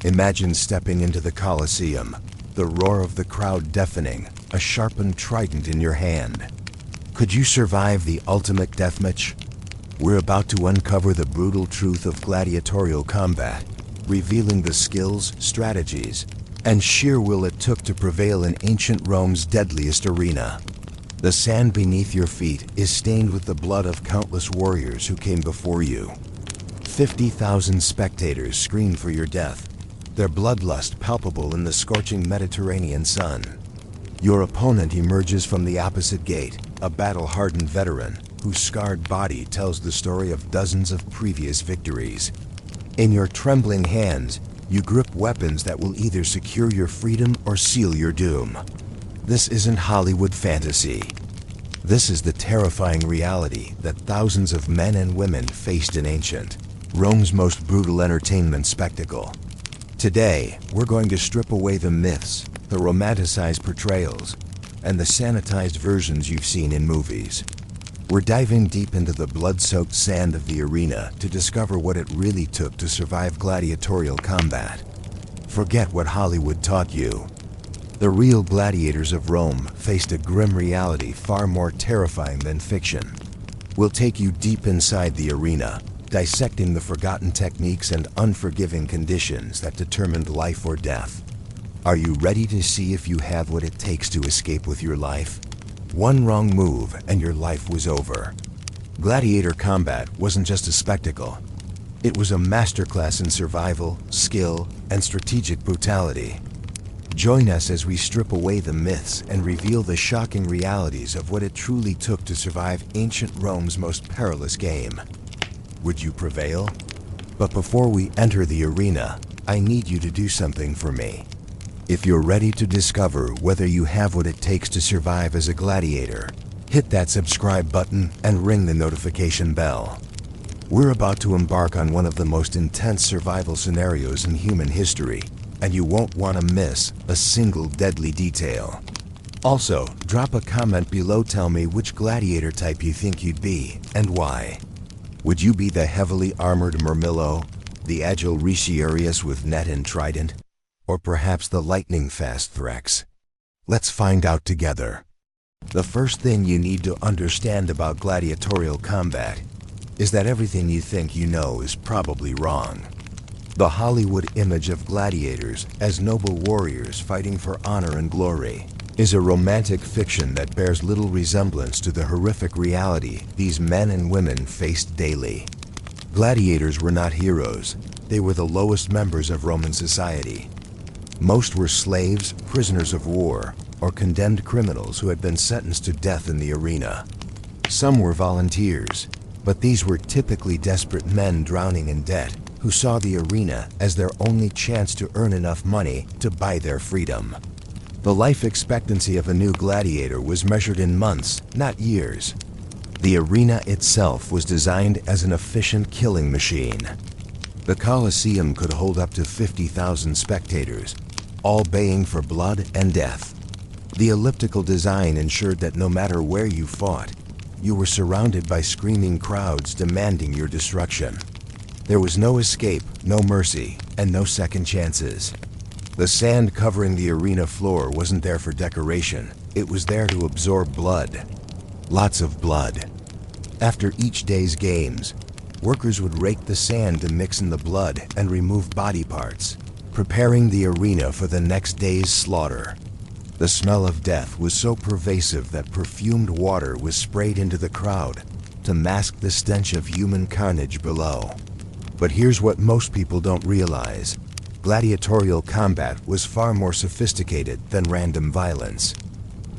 Imagine stepping into the Colosseum, the roar of the crowd deafening, a sharpened trident in your hand. Could you survive the ultimate deathmatch? We're about to uncover the brutal truth of gladiatorial combat, revealing the skills, strategies, and sheer will it took to prevail in ancient Rome's deadliest arena. The sand beneath your feet is stained with the blood of countless warriors who came before you. 50,000 spectators screamed for your death, their bloodlust palpable in the scorching Mediterranean sun. Your opponent emerges from the opposite gate, a battle-hardened veteran whose scarred body tells the story of dozens of previous victories. In your trembling hands, you grip weapons that will either secure your freedom or seal your doom. This isn't Hollywood fantasy. This is the terrifying reality that thousands of men and women faced in ancient Rome's most brutal entertainment spectacle. Today, we're going to strip away the myths, the romanticized portrayals, and the sanitized versions you've seen in movies. We're diving deep into the blood-soaked sand of the arena to discover what it really took to survive gladiatorial combat. Forget what Hollywood taught you. The real gladiators of Rome faced a grim reality far more terrifying than fiction. We'll take you deep inside the arena, dissecting the forgotten techniques and unforgiving conditions that determined life or death. Are you ready to see if you have what it takes to escape with your life? One wrong move and your life was over. Gladiator combat wasn't just a spectacle. It was a masterclass in survival, skill, and strategic brutality. Join us as we strip away the myths and reveal the shocking realities of what it truly took to survive ancient Rome's most perilous game. Would you prevail? But before we enter the arena, I need you to do something for me. If you're ready to discover whether you have what it takes to survive as a gladiator, hit that subscribe button and ring the notification bell. We're about to embark on one of the most intense survival scenarios in human history, and you won't want to miss a single deadly detail. Also, drop a comment below, tell me which gladiator type you think you'd be and why. Would you be the heavily armored Murmillo, the agile Retiarius with net and trident, or perhaps the lightning-fast Thraex? Let's find out together. The first thing you need to understand about gladiatorial combat is that everything you think you know is probably wrong. The Hollywood image of gladiators as noble warriors fighting for honor and glory is a romantic fiction that bears little resemblance to the horrific reality these men and women faced daily. Gladiators were not heroes. They were the lowest members of Roman society. Most were slaves, prisoners of war, or condemned criminals who had been sentenced to death in the arena. Some were volunteers, but these were typically desperate men drowning in debt who saw the arena as their only chance to earn enough money to buy their freedom. The life expectancy of a new gladiator was measured in months, not years. The arena itself was designed as an efficient killing machine. The Colosseum could hold up to 50,000 spectators, all baying for blood and death. The elliptical design ensured that no matter where you fought, you were surrounded by screaming crowds demanding your destruction. There was no escape, no mercy, and no second chances. The sand covering the arena floor wasn't there for decoration. It was there to absorb blood. Lots of blood. After each day's games, workers would rake the sand to mix in the blood and remove body parts, preparing the arena for the next day's slaughter. The smell of death was so pervasive that perfumed water was sprayed into the crowd to mask the stench of human carnage below. But here's what most people don't realize. Gladiatorial combat was far more sophisticated than random violence.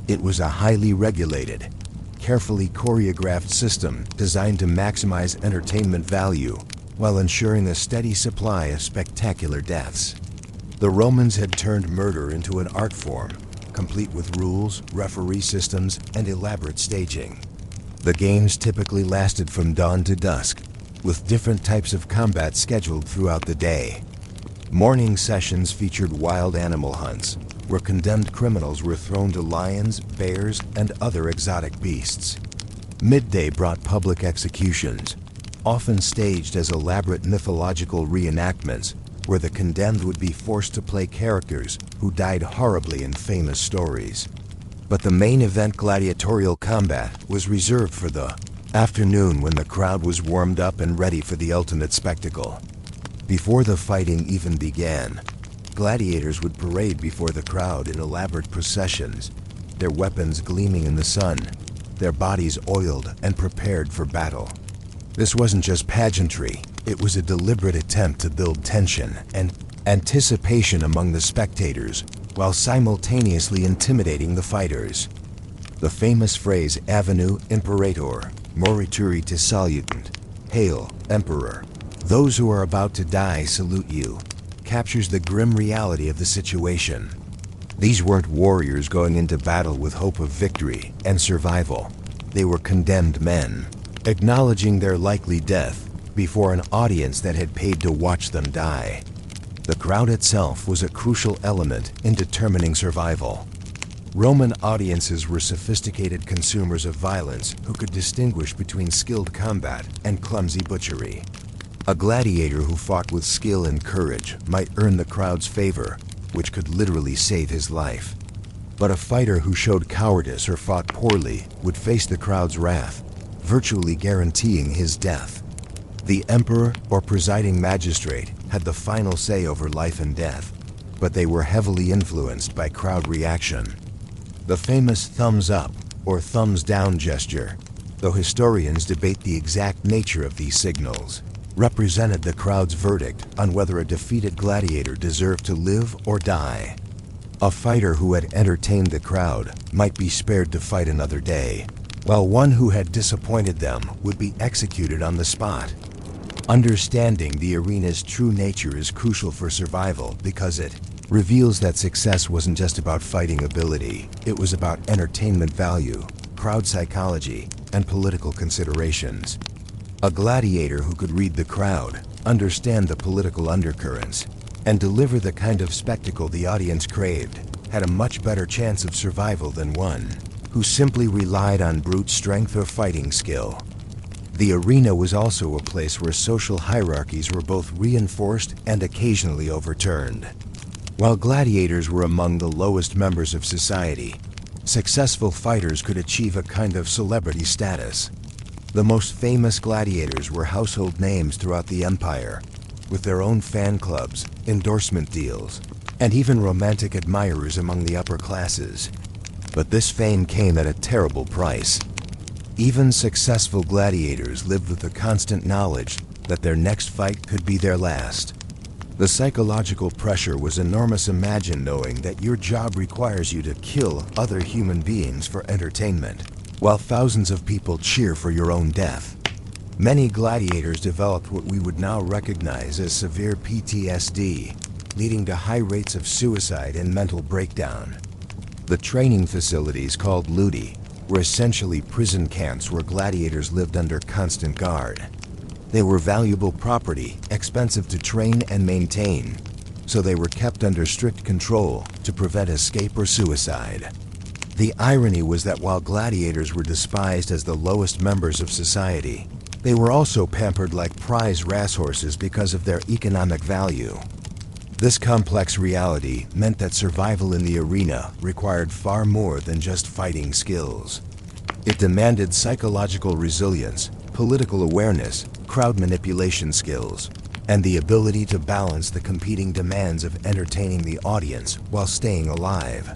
It was a highly regulated, carefully choreographed system designed to maximize entertainment value while ensuring a steady supply of spectacular deaths. The Romans had turned murder into an art form, complete with rules, referee systems, and elaborate staging. The games typically lasted from dawn to dusk, with different types of combat scheduled throughout the day. Morning sessions featured wild animal hunts, where condemned criminals were thrown to lions, bears, and other exotic beasts. Midday brought public executions, often staged as elaborate mythological reenactments, where the condemned would be forced to play characters who died horribly in famous stories. But the main event, gladiatorial combat, was reserved for the afternoon when the crowd was warmed up and ready for the ultimate spectacle. Before the fighting even began, gladiators would parade before the crowd in elaborate processions, their weapons gleaming in the sun, their bodies oiled and prepared for battle. This wasn't just pageantry, it was a deliberate attempt to build tension and anticipation among the spectators while simultaneously intimidating the fighters. The famous phrase "Avenue Imperator, morituri te salutant," Hail, Emperor, those who are about to die salute you, captures the grim reality of the situation. These weren't warriors going into battle with hope of victory and survival. They were condemned men, acknowledging their likely death before an audience that had paid to watch them die. The crowd itself was a crucial element in determining survival. Roman audiences were sophisticated consumers of violence who could distinguish between skilled combat and clumsy butchery. A gladiator who fought with skill and courage might earn the crowd's favor, which could literally save his life. But a fighter who showed cowardice or fought poorly would face the crowd's wrath, virtually guaranteeing his death. The emperor or presiding magistrate had the final say over life and death, but they were heavily influenced by crowd reaction. The famous thumbs up or thumbs down gesture, though historians debate the exact nature of these signals, represented the crowd's verdict on whether a defeated gladiator deserved to live or die. A fighter who had entertained the crowd might be spared to fight another day, while one who had disappointed them would be executed on the spot. Understanding the arena's true nature is crucial for survival because it reveals that success wasn't just about fighting ability, it was about entertainment value, crowd psychology, and political considerations. A gladiator who could read the crowd, understand the political undercurrents, and deliver the kind of spectacle the audience craved had a much better chance of survival than one who simply relied on brute strength or fighting skill. The arena was also a place where social hierarchies were both reinforced and occasionally overturned. While gladiators were among the lowest members of society, successful fighters could achieve a kind of celebrity status. The most famous gladiators were household names throughout the empire, with their own fan clubs, endorsement deals, and even romantic admirers among the upper classes. But this fame came at a terrible price. Even successful gladiators lived with the constant knowledge that their next fight could be their last. The psychological pressure was enormous. Imagine knowing that your job requires you to kill other human beings for entertainment, while thousands of people cheer for your own death. Many gladiators developed what we would now recognize as severe PTSD, leading to high rates of suicide and mental breakdown. The training facilities, called ludi, were essentially prison camps where gladiators lived under constant guard. They were valuable property, expensive to train and maintain, so they were kept under strict control to prevent escape or suicide. The irony was that while gladiators were despised as the lowest members of society, they were also pampered like prize racehorses because of their economic value. This complex reality meant that survival in the arena required far more than just fighting skills. It demanded psychological resilience, political awareness, crowd manipulation skills, and the ability to balance the competing demands of entertaining the audience while staying alive.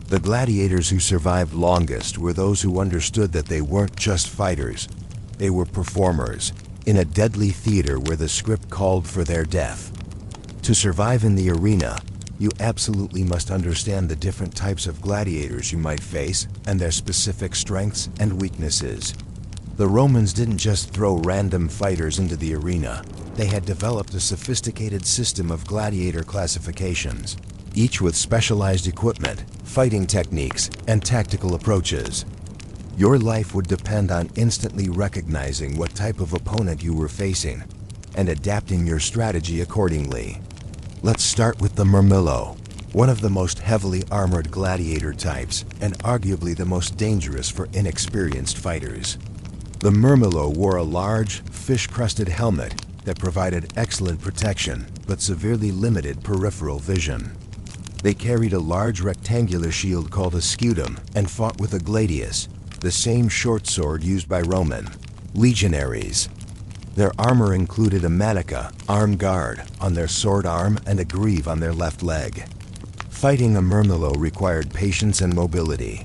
The gladiators who survived longest were those who understood that they weren't just fighters, they were performers in a deadly theater where the script called for their death. To survive in the arena, you absolutely must understand the different types of gladiators you might face and their specific strengths and weaknesses. The Romans didn't just throw random fighters into the arena. They had developed a sophisticated system of gladiator classifications, each with specialized equipment, fighting techniques, and tactical approaches. Your life would depend on instantly recognizing what type of opponent you were facing and adapting your strategy accordingly. Let's start with the Murmillo, one of the most heavily armored gladiator types and arguably the most dangerous for inexperienced fighters. The Murmillo wore a large, fish-crusted helmet that provided excellent protection, but severely limited peripheral vision. They carried a large rectangular shield called a scutum and fought with a gladius, the same short sword used by Roman legionaries. Their armor included a manica, arm guard, on their sword arm and a greave on their left leg. Fighting a Murmillo required patience and mobility.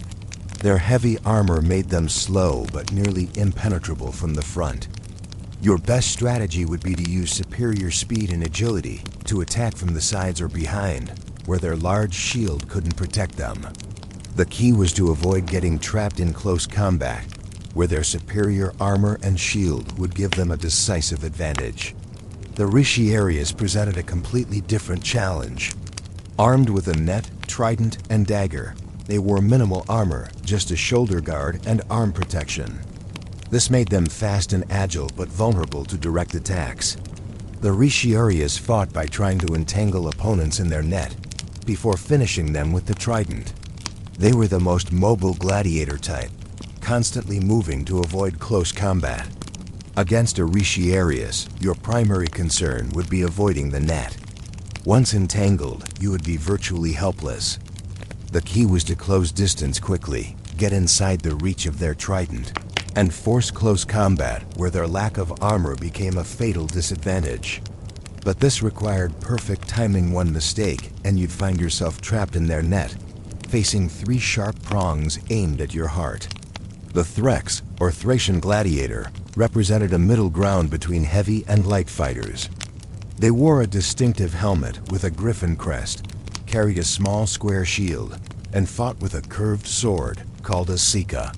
Their heavy armor made them slow but nearly impenetrable from the front. Your best strategy would be to use superior speed and agility to attack from the sides or behind, where their large shield couldn't protect them. The key was to avoid getting trapped in close combat, where their superior armor and shield would give them a decisive advantage. The Retiarius presented a completely different challenge. Armed with a net, trident, and dagger, they wore minimal armor, just a shoulder guard and arm protection. This made them fast and agile but vulnerable to direct attacks. The Retiarius fought by trying to entangle opponents in their net, before finishing them with the trident. They were the most mobile gladiator type, constantly moving to avoid close combat. Against a Retiarius, your primary concern would be avoiding the net. Once entangled, you would be virtually helpless. The key was to close distance quickly, get inside the reach of their trident, and force close combat where their lack of armor became a fatal disadvantage. But this required perfect timing. One mistake, and you'd find yourself trapped in their net, facing 3 sharp prongs aimed at your heart. The Thraex, or Thracian gladiator, represented a middle ground between heavy and light fighters. They wore a distinctive helmet with a griffin crest, carried a small square shield, and fought with a curved sword called a sica.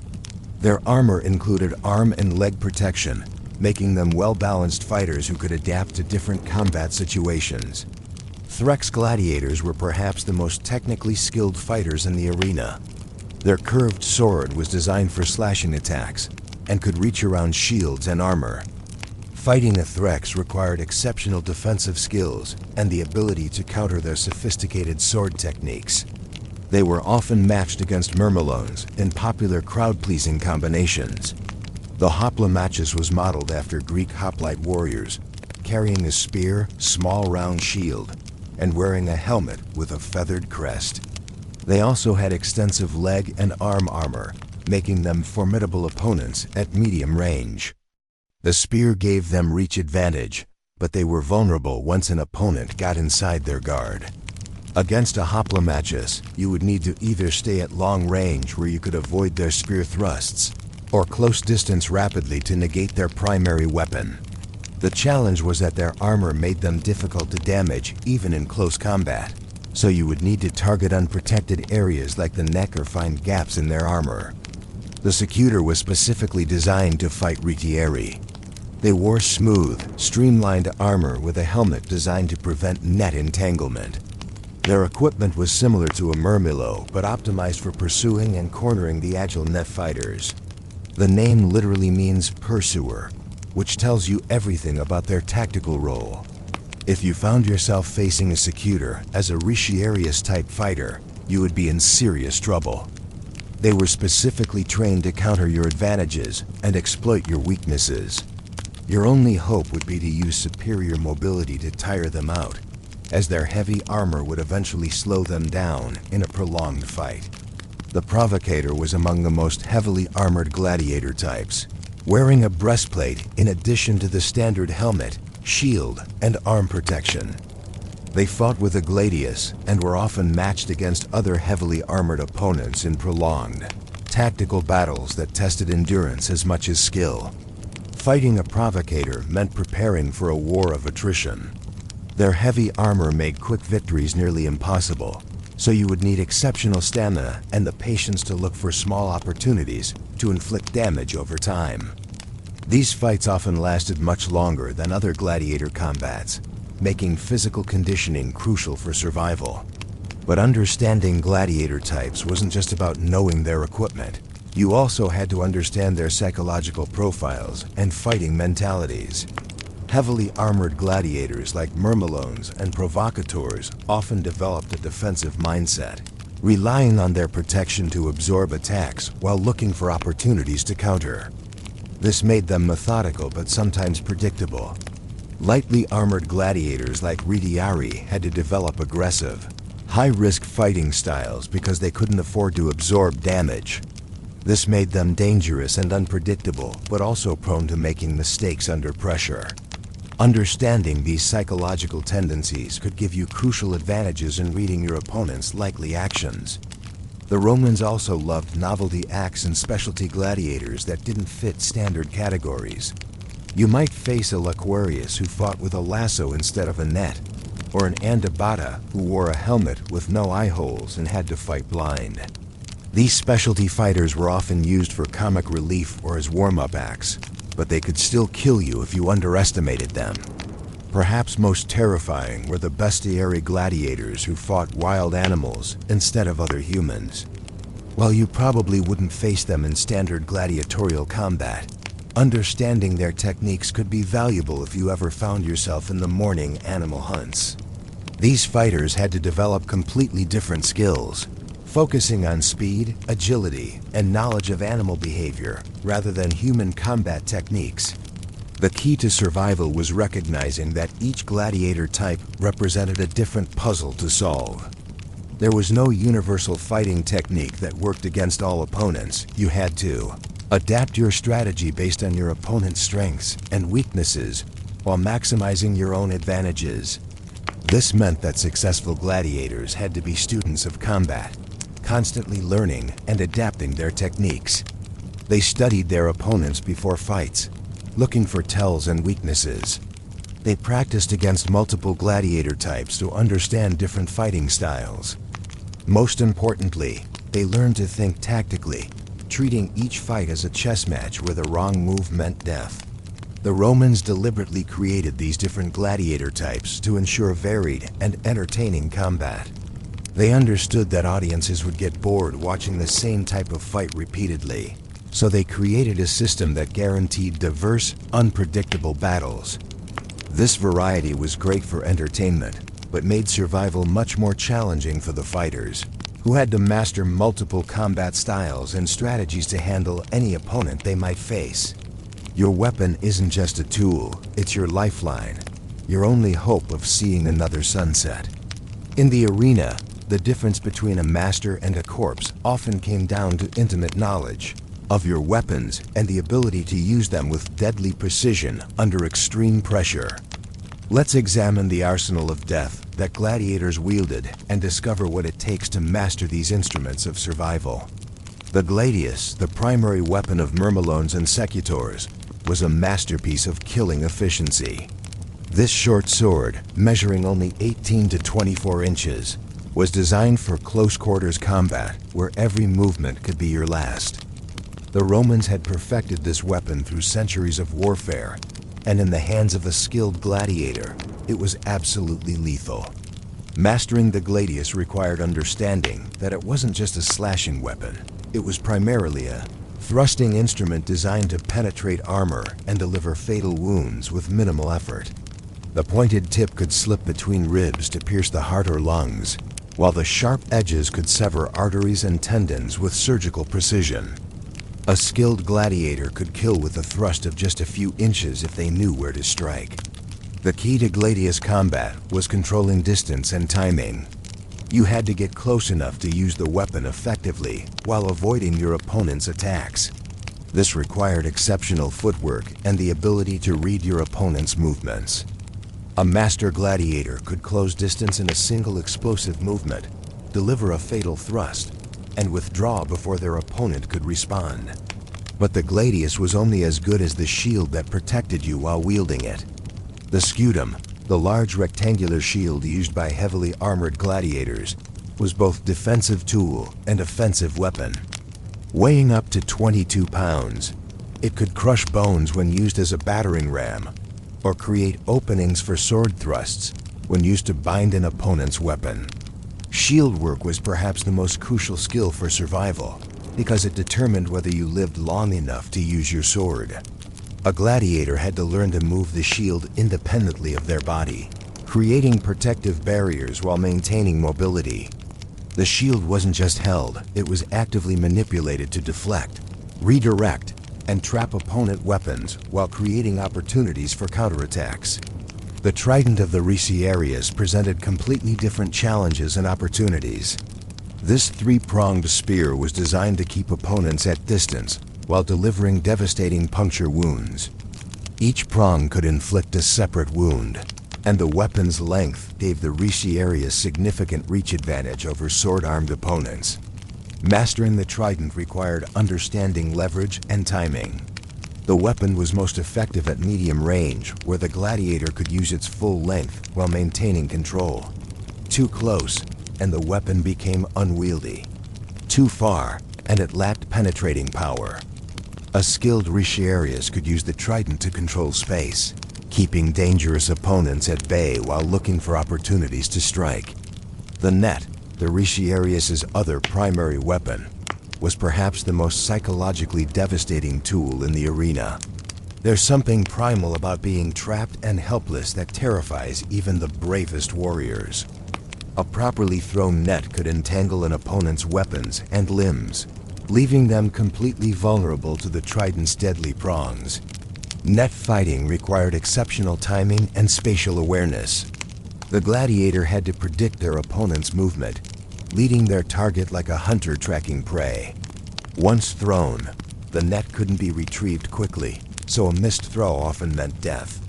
Their armor included arm and leg protection, making them well-balanced fighters who could adapt to different combat situations. Thraex gladiators were perhaps the most technically skilled fighters in the arena. Their curved sword was designed for slashing attacks and could reach around shields and armor. Fighting a Thraex required exceptional defensive skills and the ability to counter their sophisticated sword techniques. They were often matched against Murmillones in popular crowd-pleasing combinations. The hoplomachus was modeled after Greek hoplite warriors, carrying a spear, small round shield, and wearing a helmet with a feathered crest. They also had extensive leg and arm armor, making them formidable opponents at medium range. The spear gave them reach advantage, but they were vulnerable once an opponent got inside their guard. Against a hoplomachus, you would need to either stay at long range where you could avoid their spear thrusts, or close distance rapidly to negate their primary weapon. The challenge was that their armor made them difficult to damage even in close combat, so you would need to target unprotected areas like the neck or find gaps in their armor. The secutor was specifically designed to fight Retiari. They wore smooth, streamlined armor with a helmet designed to prevent net entanglement. Their equipment was similar to a Murmillo, but optimized for pursuing and cornering the agile net fighters. The name literally means pursuer, which tells you everything about their tactical role. If you found yourself facing a secutor as a Retiarius-type fighter, you would be in serious trouble. They were specifically trained to counter your advantages and exploit your weaknesses. Your only hope would be to use superior mobility to tire them out, as their heavy armor would eventually slow them down in a prolonged fight. The provocator was among the most heavily armored gladiator types, wearing a breastplate in addition to the standard helmet, shield, and arm protection. They fought with a gladius and were often matched against other heavily armored opponents in prolonged, tactical battles that tested endurance as much as skill. Fighting a provocator meant preparing for a war of attrition. Their heavy armor made quick victories nearly impossible, so you would need exceptional stamina and the patience to look for small opportunities to inflict damage over time. These fights often lasted much longer than other gladiator combats, making physical conditioning crucial for survival. But understanding gladiator types wasn't just about knowing their equipment. You also had to understand their psychological profiles and fighting mentalities. Heavily armored gladiators like Murmillones and provocateurs often developed a defensive mindset, relying on their protection to absorb attacks while looking for opportunities to counter. This made them methodical but sometimes predictable. Lightly armored gladiators like Retiarius had to develop aggressive, high-risk fighting styles because they couldn't afford to absorb damage. This made them dangerous and unpredictable, but also prone to making mistakes under pressure. Understanding these psychological tendencies could give you crucial advantages in reading your opponent's likely actions. The Romans also loved novelty acts and specialty gladiators that didn't fit standard categories. You might face a Retiarius who fought with a lasso instead of a net, or an Andabata who wore a helmet with no eye holes and had to fight blind. These specialty fighters were often used for comic relief or as warm-up acts, but they could still kill you if you underestimated them. Perhaps most terrifying were the bestiary gladiators who fought wild animals instead of other humans. While you probably wouldn't face them in standard gladiatorial combat, understanding their techniques could be valuable if you ever found yourself in the morning animal hunts. These fighters had to develop completely different skills, focusing on speed, agility, and knowledge of animal behavior rather than human combat techniques. The key to survival was recognizing that each gladiator type represented a different puzzle to solve. There was no universal fighting technique that worked against all opponents. You had to adapt your strategy based on your opponent's strengths and weaknesses while maximizing your own advantages. This meant that successful gladiators had to be students of combat, constantly learning and adapting their techniques. They studied their opponents before fights, looking for tells and weaknesses. They practiced against multiple gladiator types to understand different fighting styles. Most importantly, they learned to think tactically, treating each fight as a chess match where the wrong move meant death. The Romans deliberately created these different gladiator types to ensure varied and entertaining combat. They understood that audiences would get bored watching the same type of fight repeatedly, so they created a system that guaranteed diverse, unpredictable battles. This variety was great for entertainment, but made survival much more challenging for the fighters, who had to master multiple combat styles and strategies to handle any opponent they might face. Your weapon isn't just a tool, it's your lifeline, your only hope of seeing another sunset. In the arena, the difference between a master and a corpse often came down to intimate knowledge of your weapons and the ability to use them with deadly precision under extreme pressure. Let's examine the arsenal of death that gladiators wielded and discover what it takes to master these instruments of survival. The gladius, the primary weapon of Murmillones and secutors, was a masterpiece of killing efficiency. This short sword, measuring only 18 to 24 inches, was designed for close-quarters combat where every movement could be your last. The Romans had perfected this weapon through centuries of warfare, and in the hands of a skilled gladiator, it was absolutely lethal. Mastering the gladius required understanding that it wasn't just a slashing weapon. It was primarily a thrusting instrument designed to penetrate armor and deliver fatal wounds with minimal effort. The pointed tip could slip between ribs to pierce the heart or lungs, while the sharp edges could sever arteries and tendons with surgical precision. A skilled gladiator could kill with a thrust of just a few inches if they knew where to strike. The key to gladius combat was controlling distance and timing. You had to get close enough to use the weapon effectively while avoiding your opponent's attacks. This required exceptional footwork and the ability to read your opponent's movements. A master gladiator could close distance in a single explosive movement, deliver a fatal thrust, and withdraw before their opponent could respond. But the gladius was only as good as the shield that protected you while wielding it. The scutum, the large rectangular shield used by heavily armored gladiators, was both defensive tool and offensive weapon. Weighing up to 22 pounds, it could crush bones when used as a battering ram, or create openings for sword thrusts when used to bind an opponent's weapon. Shield work was perhaps the most crucial skill for survival, because it determined whether you lived long enough to use your sword. A gladiator had to learn to move the shield independently of their body, creating protective barriers while maintaining mobility. The shield wasn't just held, it was actively manipulated to deflect, redirect, and trap opponent weapons while creating opportunities for counterattacks. The trident of the Retiarius presented completely different challenges and opportunities. This three-pronged spear was designed to keep opponents at distance while delivering devastating puncture wounds. Each prong could inflict a separate wound, and the weapon's length gave the Retiarius significant reach advantage over sword-armed opponents. Mastering the trident required understanding leverage and timing. The weapon was most effective at medium range, where the gladiator could use its full length while maintaining control. Too close, and the weapon became unwieldy. Too far, and it lacked penetrating power. A skilled Retiarius could use the trident to control space, keeping dangerous opponents at bay while looking for opportunities to strike. The net, the Retiarius's other primary weapon, was perhaps the most psychologically devastating tool in the arena. There's something primal about being trapped and helpless that terrifies even the bravest warriors. A properly thrown net could entangle an opponent's weapons and limbs, leaving them completely vulnerable to the trident's deadly prongs. Net fighting required exceptional timing and spatial awareness. The gladiator had to predict their opponent's movement, leading their target like a hunter tracking prey. Once thrown, the net couldn't be retrieved quickly, so a missed throw often meant death.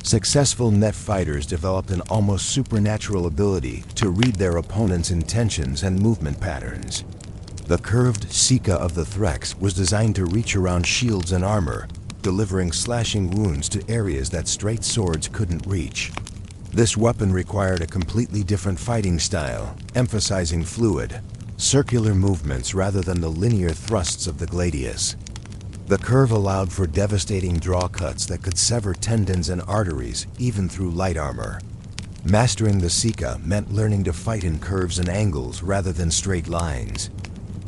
Successful net fighters developed an almost supernatural ability to read their opponent's intentions and movement patterns. The curved Sika of the Thraex was designed to reach around shields and armor, delivering slashing wounds to areas that straight swords couldn't reach. This weapon required a completely different fighting style, emphasizing fluid, circular movements rather than the linear thrusts of the gladius. The curve allowed for devastating draw cuts that could sever tendons and arteries, even through light armor. Mastering the Sika meant learning to fight in curves and angles rather than straight lines.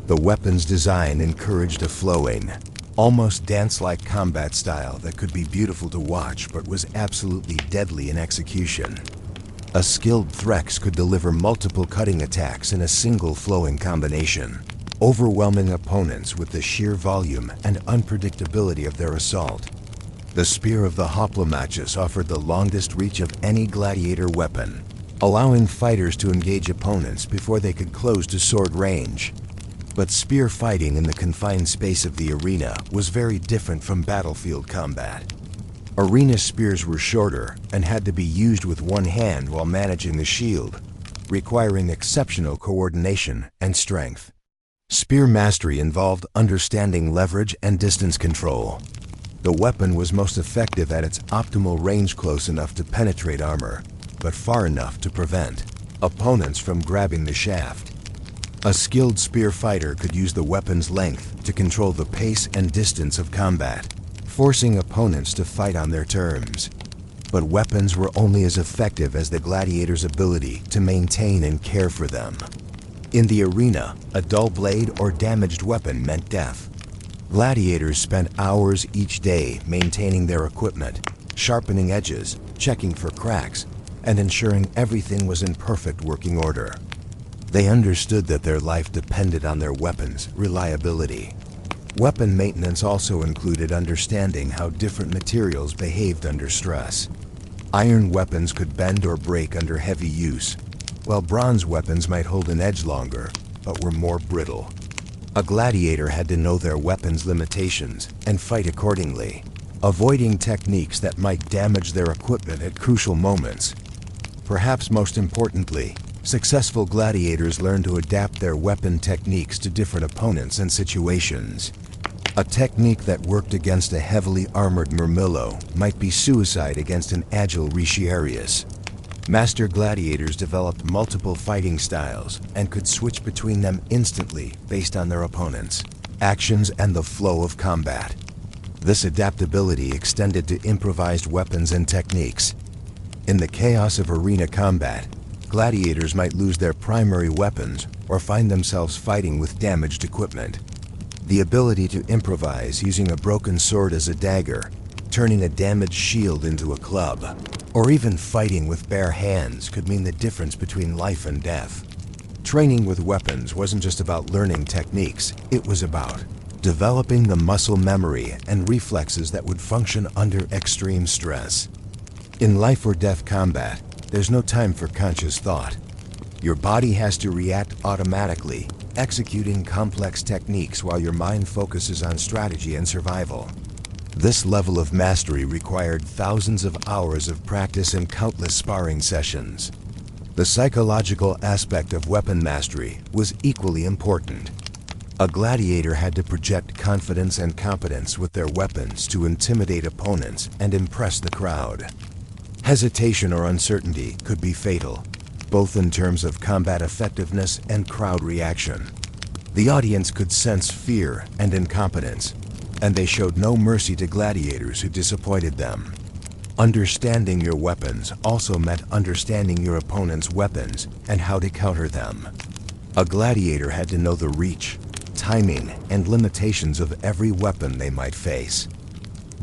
The weapon's design encouraged a flowing, almost dance-like combat style that could be beautiful to watch but was absolutely deadly in execution. A skilled Thraex could deliver multiple cutting attacks in a single flowing combination, overwhelming opponents with the sheer volume and unpredictability of their assault. The Spear of the Hoplomachus offered the longest reach of any gladiator weapon, allowing fighters to engage opponents before they could close to sword range. But spear fighting in the confined space of the arena was very different from battlefield combat. Arena spears were shorter and had to be used with one hand while managing the shield, requiring exceptional coordination and strength. Spear mastery involved understanding leverage and distance control. The weapon was most effective at its optimal range, close enough to penetrate armor, but far enough to prevent opponents from grabbing the shaft. A skilled spear fighter could use the weapon's length to control the pace and distance of combat, forcing opponents to fight on their terms. But weapons were only as effective as the gladiator's ability to maintain and care for them. In the arena, a dull blade or damaged weapon meant death. Gladiators spent hours each day maintaining their equipment, sharpening edges, checking for cracks, and ensuring everything was in perfect working order. They understood that their life depended on their weapons' reliability. Weapon maintenance also included understanding how different materials behaved under stress. Iron weapons could bend or break under heavy use, while bronze weapons might hold an edge longer, but were more brittle. A gladiator had to know their weapon's limitations and fight accordingly, avoiding techniques that might damage their equipment at crucial moments. Perhaps most importantly, successful gladiators learned to adapt their weapon techniques to different opponents and situations. A technique that worked against a heavily armored Murmillo might be suicide against an agile Retiarius. Master gladiators developed multiple fighting styles and could switch between them instantly based on their opponents, actions, and the flow of combat. This adaptability extended to improvised weapons and techniques. In the chaos of arena combat, gladiators might lose their primary weapons or find themselves fighting with damaged equipment. The ability to improvise using a broken sword as a dagger, turning a damaged shield into a club, or even fighting with bare hands could mean the difference between life and death. Training with weapons wasn't just about learning techniques, it was about developing the muscle memory and reflexes that would function under extreme stress. In life or death combat, there's no time for conscious thought. Your body has to react automatically, executing complex techniques while your mind focuses on strategy and survival. This level of mastery required thousands of hours of practice and countless sparring sessions. The psychological aspect of weapon mastery was equally important. A gladiator had to project confidence and competence with their weapons to intimidate opponents and impress the crowd. Hesitation or uncertainty could be fatal, both in terms of combat effectiveness and crowd reaction. The audience could sense fear and incompetence, and they showed no mercy to gladiators who disappointed them. Understanding your weapons also meant understanding your opponent's weapons and how to counter them. A gladiator had to know the reach, timing, and limitations of every weapon they might face.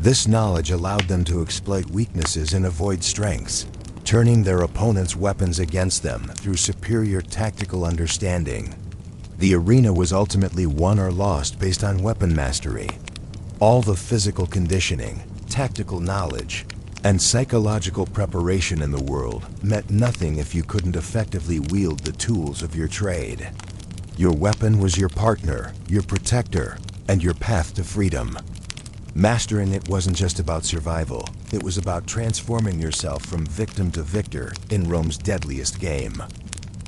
This knowledge allowed them to exploit weaknesses and avoid strengths, turning their opponent's weapons against them through superior tactical understanding. The arena was ultimately won or lost based on weapon mastery. All the physical conditioning, tactical knowledge, and psychological preparation in the world meant nothing if you couldn't effectively wield the tools of your trade. Your weapon was your partner, your protector, and your path to freedom. Mastering it wasn't just about survival, it was about transforming yourself from victim to victor in Rome's deadliest game.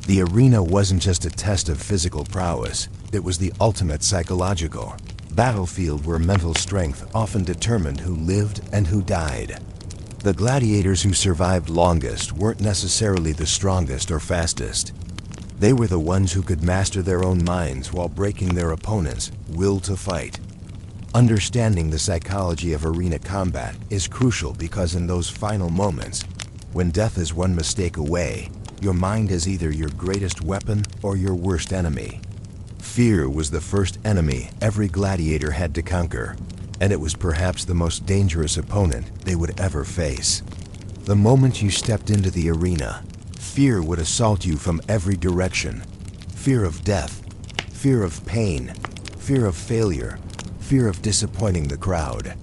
The arena wasn't just a test of physical prowess, it was the ultimate psychological battlefield where mental strength often determined who lived and who died. The gladiators who survived longest weren't necessarily the strongest or fastest. They were the ones who could master their own minds while breaking their opponent's will to fight. Understanding the psychology of arena combat is crucial because in those final moments, when death is one mistake away, your mind is either your greatest weapon or your worst enemy. Fear was the first enemy every gladiator had to conquer, and it was perhaps the most dangerous opponent they would ever face. The moment you stepped into the arena, fear would assault you from every direction. Fear of death, fear of pain, fear of failure, fear of disappointing the crowd.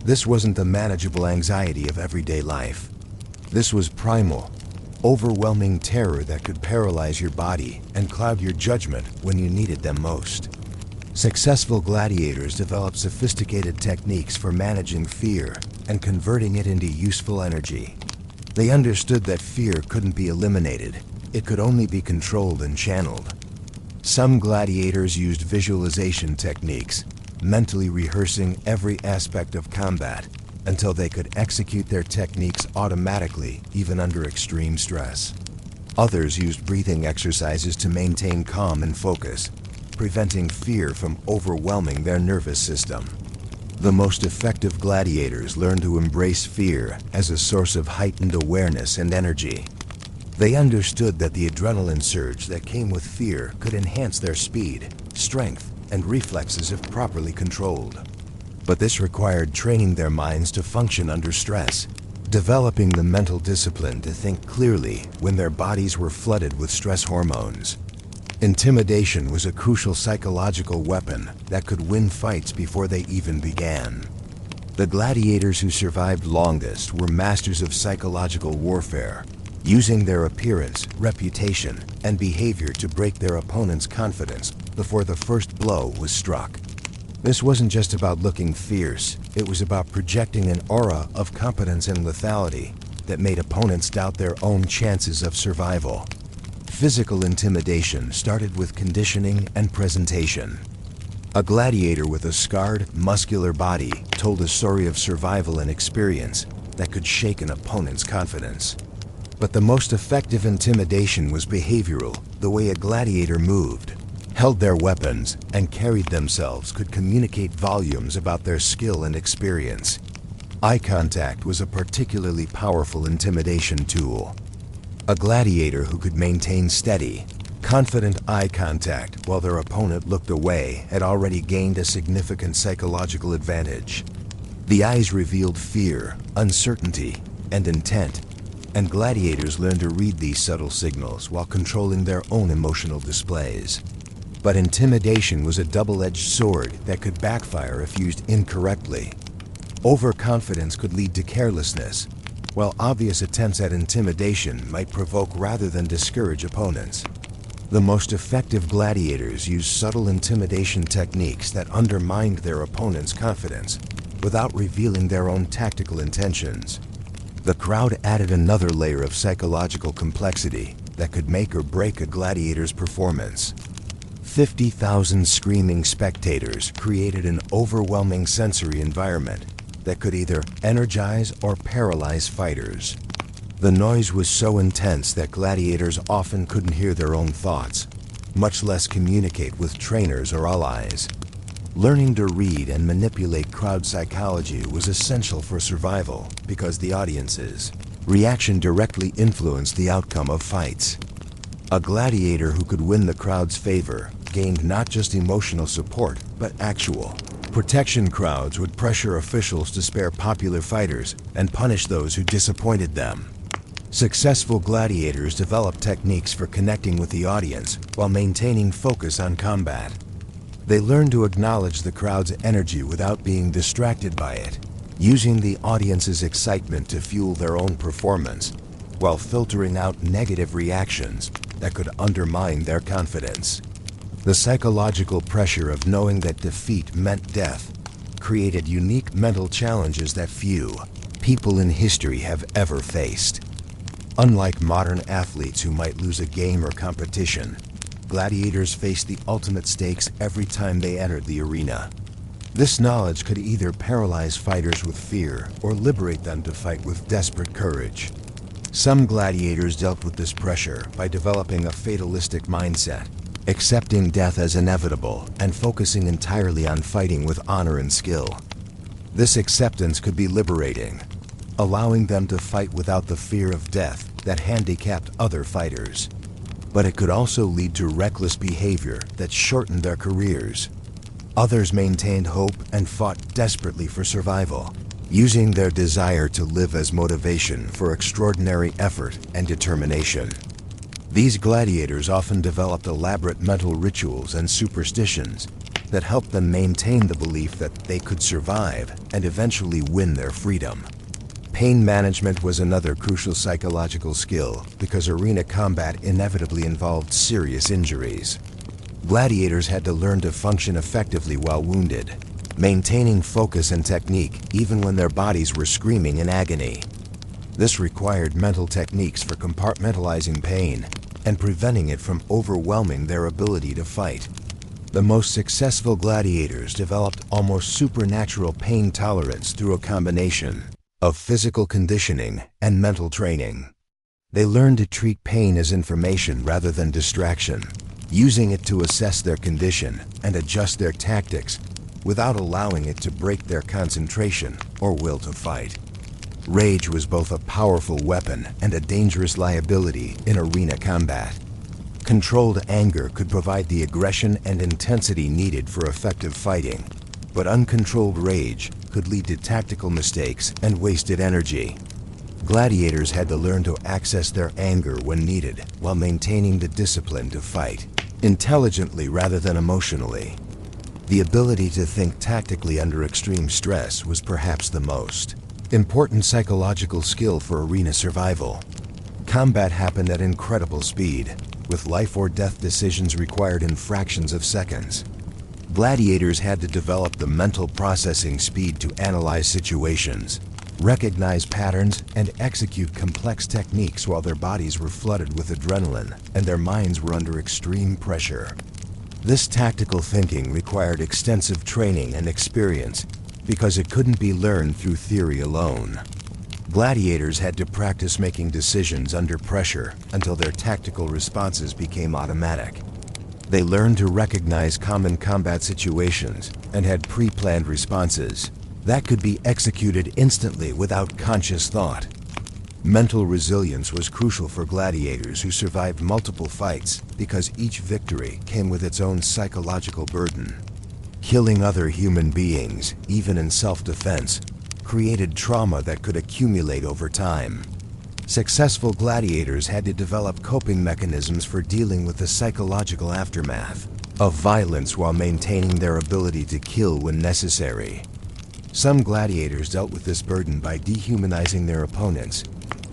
This wasn't the manageable anxiety of everyday life. This was primal, overwhelming terror that could paralyze your body and cloud your judgment when you needed them most. Successful gladiators developed sophisticated techniques for managing fear and converting it into useful energy. They understood that fear couldn't be eliminated, it could only be controlled and channeled. Some gladiators used visualization techniques, mentally rehearsing every aspect of combat until they could execute their techniques automatically, even under extreme stress. Others used breathing exercises to maintain calm and focus, preventing fear from overwhelming their nervous system. The most effective gladiators learned to embrace fear as a source of heightened awareness and energy. They understood that the adrenaline surge that came with fear could enhance their speed, strength, and reflexes if properly controlled. But this required training their minds to function under stress, developing the mental discipline to think clearly when their bodies were flooded with stress hormones. Intimidation was a crucial psychological weapon that could win fights before they even began. The gladiators who survived longest were masters of psychological warfare, using their appearance, reputation, and behavior to break their opponent's confidence before the first blow was struck. This wasn't just about looking fierce, it was about projecting an aura of competence and lethality that made opponents doubt their own chances of survival. Physical intimidation started with conditioning and presentation. A gladiator with a scarred, muscular body told a story of survival and experience that could shake an opponent's confidence. But the most effective intimidation was behavioral. The way a gladiator moved, held their weapons, and carried themselves could communicate volumes about their skill and experience. Eye contact was a particularly powerful intimidation tool. A gladiator who could maintain steady, confident eye contact while their opponent looked away had already gained a significant psychological advantage. The eyes revealed fear, uncertainty, and intent, and gladiators learned to read these subtle signals while controlling their own emotional displays. But intimidation was a double-edged sword that could backfire if used incorrectly. Overconfidence could lead to carelessness, while obvious attempts at intimidation might provoke rather than discourage opponents. The most effective gladiators used subtle intimidation techniques that undermined their opponent's confidence without revealing their own tactical intentions. The crowd added another layer of psychological complexity that could make or break a gladiator's performance. 50,000 screaming spectators created an overwhelming sensory environment that could either energize or paralyze fighters. The noise was so intense that gladiators often couldn't hear their own thoughts, much less communicate with trainers or allies. Learning to read and manipulate crowd psychology was essential for survival because the audience's reaction directly influenced the outcome of fights. A gladiator who could win the crowd's favor gained not just emotional support, but actual protection. Crowds would pressure officials to spare popular fighters and punish those who disappointed them. Successful gladiators developed techniques for connecting with the audience while maintaining focus on combat. They learned to acknowledge the crowd's energy without being distracted by it, using the audience's excitement to fuel their own performance, while filtering out negative reactions that could undermine their confidence. The psychological pressure of knowing that defeat meant death created unique mental challenges that few people in history have ever faced. Unlike modern athletes who might lose a game or competition, gladiators faced the ultimate stakes every time they entered the arena. This knowledge could either paralyze fighters with fear or liberate them to fight with desperate courage. Some gladiators dealt with this pressure by developing a fatalistic mindset, accepting death as inevitable and focusing entirely on fighting with honor and skill. This acceptance could be liberating, allowing them to fight without the fear of death that handicapped other fighters. But it could also lead to reckless behavior that shortened their careers. Others maintained hope and fought desperately for survival, using their desire to live as motivation for extraordinary effort and determination. These gladiators often developed elaborate mental rituals and superstitions that helped them maintain the belief that they could survive and eventually win their freedom. Pain management was another crucial psychological skill because arena combat inevitably involved serious injuries. Gladiators had to learn to function effectively while wounded, maintaining focus and technique even when their bodies were screaming in agony. This required mental techniques for compartmentalizing pain and preventing it from overwhelming their ability to fight. The most successful gladiators developed almost supernatural pain tolerance through a combination of physical conditioning and mental training. They learned to treat pain as information rather than distraction, using it to assess their condition and adjust their tactics without allowing it to break their concentration or will to fight. Rage was both a powerful weapon and a dangerous liability in arena combat. Controlled anger could provide the aggression and intensity needed for effective fighting, but uncontrolled rage could lead to tactical mistakes and wasted energy. Gladiators had to learn to access their anger when needed while maintaining the discipline to fight intelligently rather than emotionally. The ability to think tactically under extreme stress was perhaps the most important psychological skill for arena survival. Combat happened at incredible speed, with life or death decisions required in fractions of seconds. Gladiators had to develop the mental processing speed to analyze situations, recognize patterns, and execute complex techniques while their bodies were flooded with adrenaline and their minds were under extreme pressure. This tactical thinking required extensive training and experience because it couldn't be learned through theory alone. Gladiators had to practice making decisions under pressure until their tactical responses became automatic. They learned to recognize common combat situations and had pre-planned responses that could be executed instantly without conscious thought. Mental resilience was crucial for gladiators who survived multiple fights because each victory came with its own psychological burden. Killing other human beings, even in self-defense, created trauma that could accumulate over time. Successful gladiators had to develop coping mechanisms for dealing with the psychological aftermath of violence while maintaining their ability to kill when necessary. Some gladiators dealt with this burden by dehumanizing their opponents,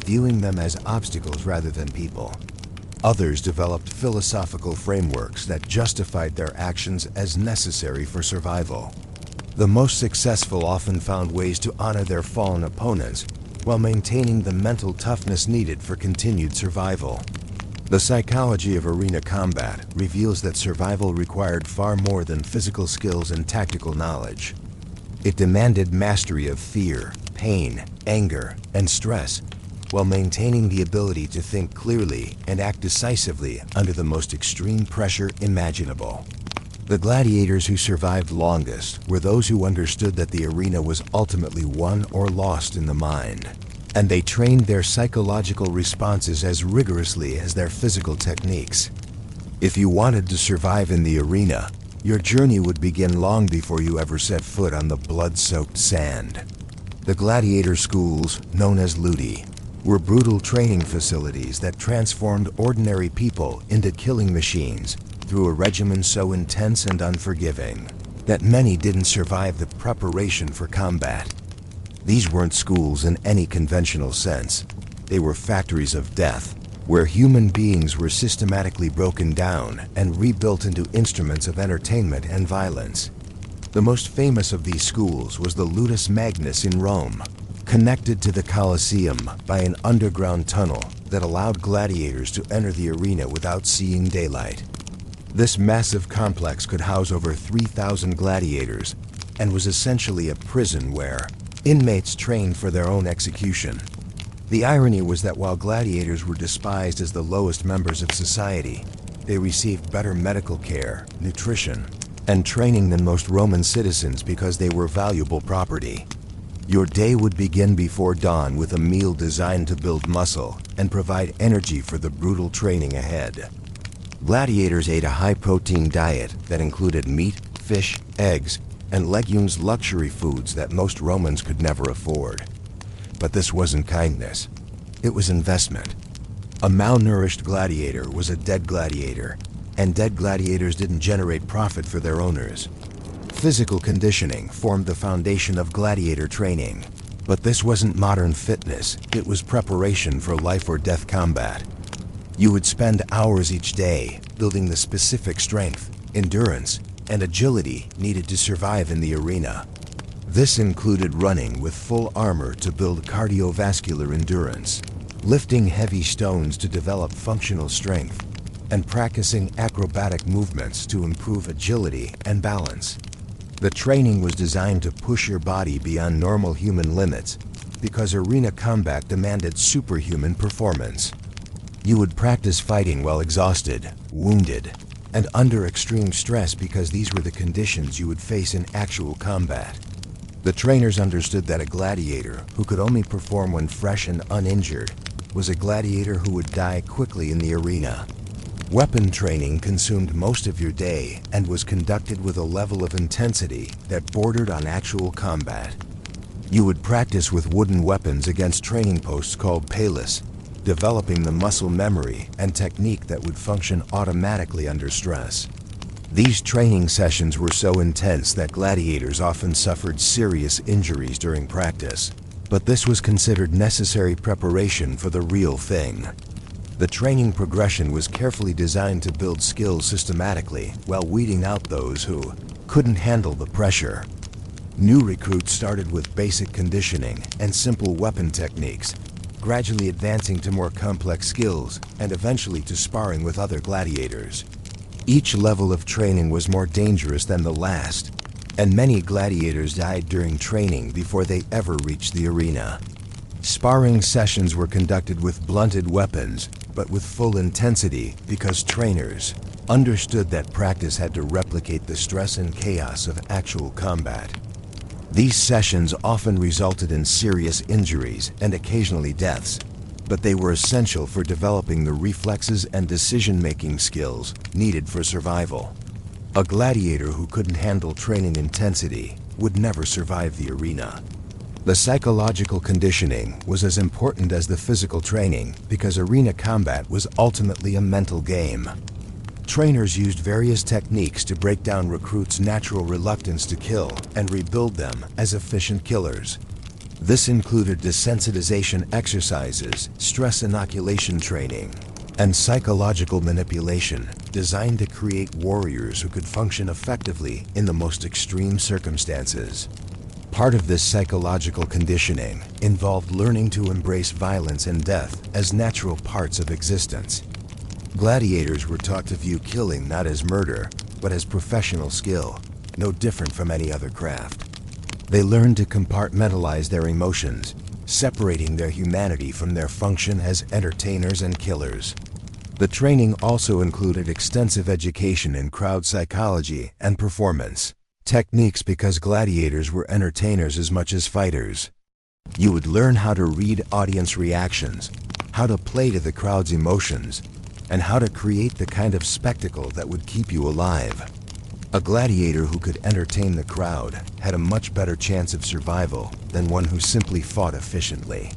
viewing them as obstacles rather than people. Others developed philosophical frameworks that justified their actions as necessary for survival. The most successful often found ways to honor their fallen opponents while maintaining the mental toughness needed for continued survival. The psychology of arena combat reveals that survival required far more than physical skills and tactical knowledge. It demanded mastery of fear, pain, anger, and stress, while maintaining the ability to think clearly and act decisively under the most extreme pressure imaginable. The gladiators who survived longest were those who understood that the arena was ultimately won or lost in the mind, and they trained their psychological responses as rigorously as their physical techniques. If you wanted to survive in the arena, your journey would begin long before you ever set foot on the blood-soaked sand. The gladiator schools, known as ludi, were brutal training facilities that transformed ordinary people into killing machines through a regimen so intense and unforgiving that many didn't survive the preparation for combat. These weren't schools in any conventional sense. They were factories of death, where human beings were systematically broken down and rebuilt into instruments of entertainment and violence. The most famous of these schools was the Ludus Magnus in Rome, connected to the Colosseum by an underground tunnel that allowed gladiators to enter the arena without seeing daylight. This massive complex could house over 3,000 gladiators and was essentially a prison where inmates trained for their own execution. The irony was that while gladiators were despised as the lowest members of society, they received better medical care, nutrition, and training than most Roman citizens because they were valuable property. Your day would begin before dawn with a meal designed to build muscle and provide energy for the brutal training ahead. Gladiators ate a high-protein diet that included meat, fish, eggs, and legumes, luxury foods that most Romans could never afford. But this wasn't kindness. It was investment. A malnourished gladiator was a dead gladiator, and dead gladiators didn't generate profit for their owners. Physical conditioning formed the foundation of gladiator training, but this wasn't modern fitness. It was preparation for life or death combat. You would spend hours each day building the specific strength, endurance, and agility needed to survive in the arena. This included running with full armor to build cardiovascular endurance, lifting heavy stones to develop functional strength, and practicing acrobatic movements to improve agility and balance. The training was designed to push your body beyond normal human limits because arena combat demanded superhuman performance. You would practice fighting while exhausted, wounded, and under extreme stress because these were the conditions you would face in actual combat. The trainers understood that a gladiator who could only perform when fresh and uninjured was a gladiator who would die quickly in the arena. Weapon training consumed most of your day and was conducted with a level of intensity that bordered on actual combat. You would practice with wooden weapons against training posts called palace, developing the muscle memory and technique that would function automatically under stress. These training sessions were so intense that gladiators often suffered serious injuries during practice, but this was considered necessary preparation for the real thing. The training progression was carefully designed to build skills systematically while weeding out those who couldn't handle the pressure. New recruits started with basic conditioning and simple weapon techniques, gradually advancing to more complex skills and eventually to sparring with other gladiators. Each level of training was more dangerous than the last, and many gladiators died during training before they ever reached the arena. Sparring sessions were conducted with blunted weapons, but with full intensity because trainers understood that practice had to replicate the stress and chaos of actual combat. These sessions often resulted in serious injuries and occasionally deaths, but they were essential for developing the reflexes and decision-making skills needed for survival. A gladiator who couldn't handle training intensity would never survive the arena. The psychological conditioning was as important as the physical training because arena combat was ultimately a mental game. Trainers used various techniques to break down recruits' natural reluctance to kill and rebuild them as efficient killers. This included desensitization exercises, stress inoculation training, and psychological manipulation designed to create warriors who could function effectively in the most extreme circumstances. Part of this psychological conditioning involved learning to embrace violence and death as natural parts of existence. Gladiators were taught to view killing not as murder, but as professional skill, no different from any other craft. They learned to compartmentalize their emotions, separating their humanity from their function as entertainers and killers. The training also included extensive education in crowd psychology and performance techniques because gladiators were entertainers as much as fighters. You would learn how to read audience reactions, how to play to the crowd's emotions, and how to create the kind of spectacle that would keep you alive. A gladiator who could entertain the crowd had a much better chance of survival than one who simply fought efficiently.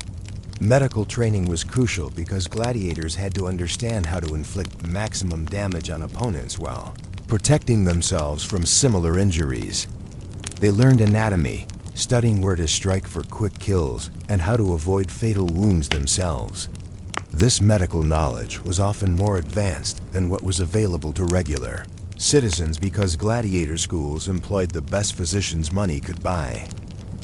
Medical training was crucial because gladiators had to understand how to inflict maximum damage on opponents while protecting themselves from similar injuries. They learned anatomy, studying where to strike for quick kills and how to avoid fatal wounds themselves. This medical knowledge was often more advanced than what was available to regular citizens because gladiator schools employed the best physicians money could buy.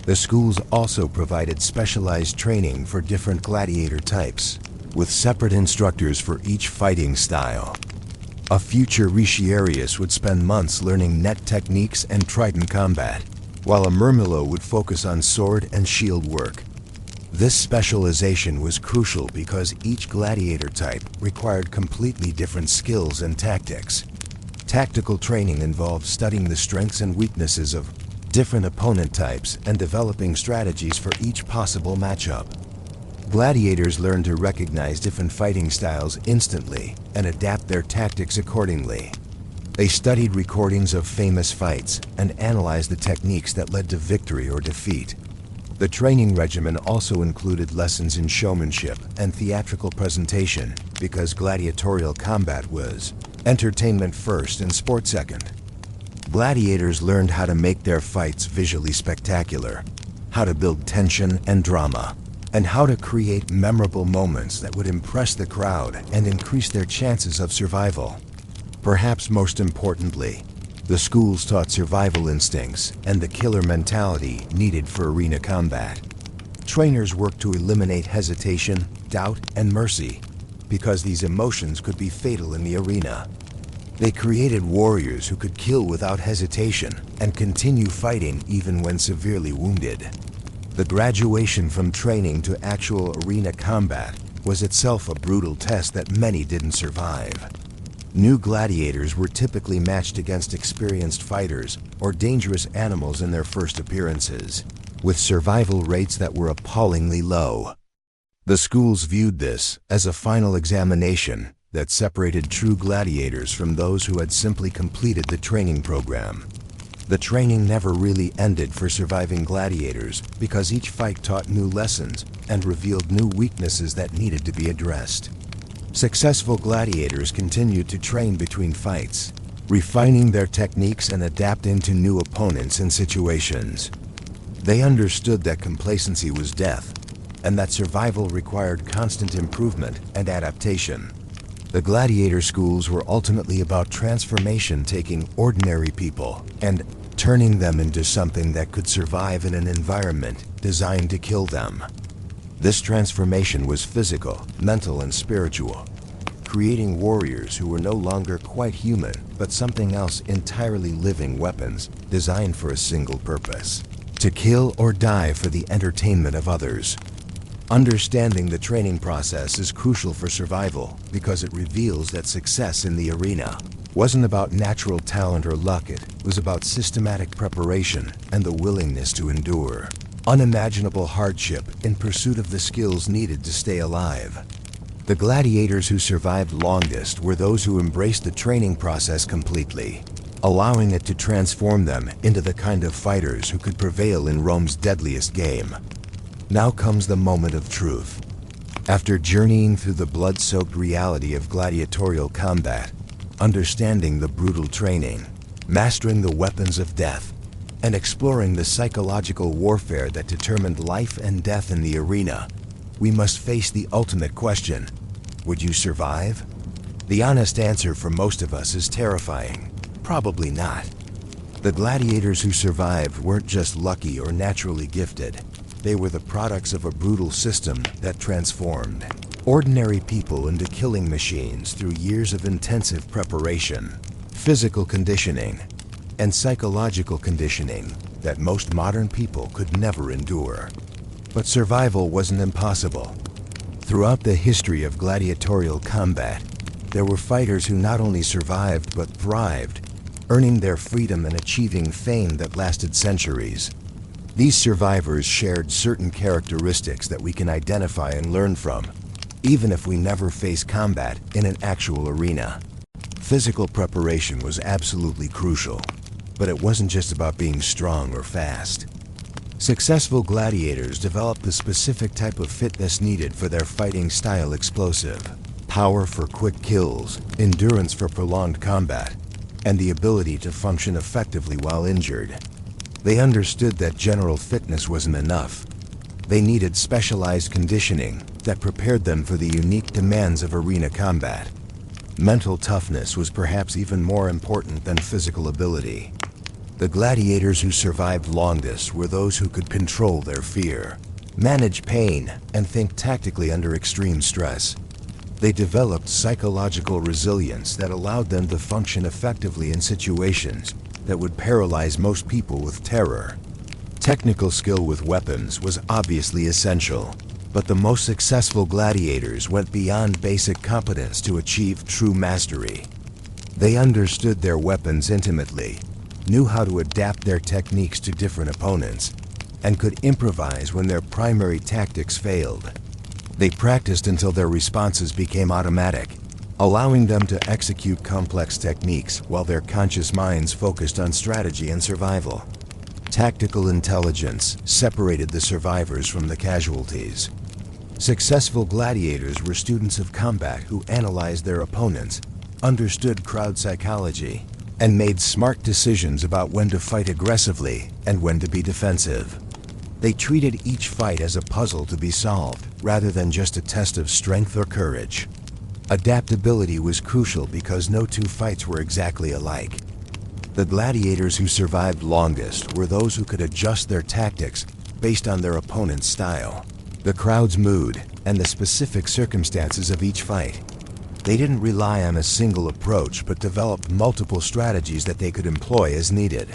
The schools also provided specialized training for different gladiator types, with separate instructors for each fighting style. A future Retiarius would spend months learning net techniques and trident combat, while a Murmillo would focus on sword and shield work. This specialization was crucial because each gladiator type required completely different skills and tactics. Tactical training involved studying the strengths and weaknesses of different opponent types and developing strategies for each possible matchup. Gladiators learned to recognize different fighting styles instantly and adapt their tactics accordingly. They studied recordings of famous fights and analyzed the techniques that led to victory or defeat. The training regimen also included lessons in showmanship and theatrical presentation because gladiatorial combat was entertainment first and sport second. Gladiators learned how to make their fights visually spectacular, how to build tension and drama, and how to create memorable moments that would impress the crowd and increase their chances of survival. Perhaps most importantly, the schools taught survival instincts and the killer mentality needed for arena combat. Trainers worked to eliminate hesitation, doubt, and mercy, because these emotions could be fatal in the arena. They created warriors who could kill without hesitation and continue fighting even when severely wounded. The graduation from training to actual arena combat was itself a brutal test that many didn't survive. New gladiators were typically matched against experienced fighters or dangerous animals in their first appearances, with survival rates that were appallingly low. The schools viewed this as a final examination that separated true gladiators from those who had simply completed the training program. The training never really ended for surviving gladiators because each fight taught new lessons and revealed new weaknesses that needed to be addressed. Successful gladiators continued to train between fights, refining their techniques and adapting to new opponents and situations. They understood that complacency was death, and that survival required constant improvement and adaptation. The gladiator schools were ultimately about transformation, taking ordinary people and turning them into something that could survive in an environment designed to kill them. This transformation was physical, mental, and spiritual, creating warriors who were no longer quite human, but something else entirely, living weapons designed for a single purpose: to kill or die for the entertainment of others. Understanding the training process is crucial for survival because it reveals that success in the arena wasn't about natural talent or luck. It was about systematic preparation and the willingness to endure unimaginable hardship in pursuit of the skills needed to stay alive. The gladiators who survived longest were those who embraced the training process completely, allowing it to transform them into the kind of fighters who could prevail in Rome's deadliest game. Now comes the moment of truth. After journeying through the blood-soaked reality of gladiatorial combat, understanding the brutal training, mastering the weapons of death, and exploring the psychological warfare that determined life and death in the arena, we must face the ultimate question: would you survive? The honest answer for most of us is terrifying. Probably not. The gladiators who survived weren't just lucky or naturally gifted. They were the products of a brutal system that transformed ordinary people into killing machines through years of intensive preparation, physical conditioning, and psychological conditioning that most modern people could never endure. But survival wasn't impossible. Throughout the history of gladiatorial combat, there were fighters who not only survived but thrived, earning their freedom and achieving fame that lasted centuries. These survivors shared certain characteristics that we can identify and learn from, even if we never face combat in an actual arena. Physical preparation was absolutely crucial, but it wasn't just about being strong or fast. Successful gladiators developed the specific type of fitness needed for their fighting style: explosive, power for quick kills, endurance for prolonged combat, and the ability to function effectively while injured. They understood that general fitness wasn't enough. They needed specialized conditioning that prepared them for the unique demands of arena combat. Mental toughness was perhaps even more important than physical ability. The gladiators who survived longest were those who could control their fear, manage pain, and think tactically under extreme stress. They developed psychological resilience that allowed them to function effectively in situations that would paralyze most people with terror. Technical skill with weapons was obviously essential, but the most successful gladiators went beyond basic competence to achieve true mastery. They understood their weapons intimately, knew how to adapt their techniques to different opponents, and could improvise when their primary tactics failed. They practiced until their responses became automatic, allowing them to execute complex techniques while their conscious minds focused on strategy and survival. Tactical intelligence separated the survivors from the casualties. Successful gladiators were students of combat who analyzed their opponents, understood crowd psychology, and made smart decisions about when to fight aggressively and when to be defensive. They treated each fight as a puzzle to be solved, rather than just a test of strength or courage. Adaptability was crucial because no two fights were exactly alike. The gladiators who survived longest were those who could adjust their tactics based on their opponent's style, the crowd's mood, and the specific circumstances of each fight. They didn't rely on a single approach, but developed multiple strategies that they could employ as needed.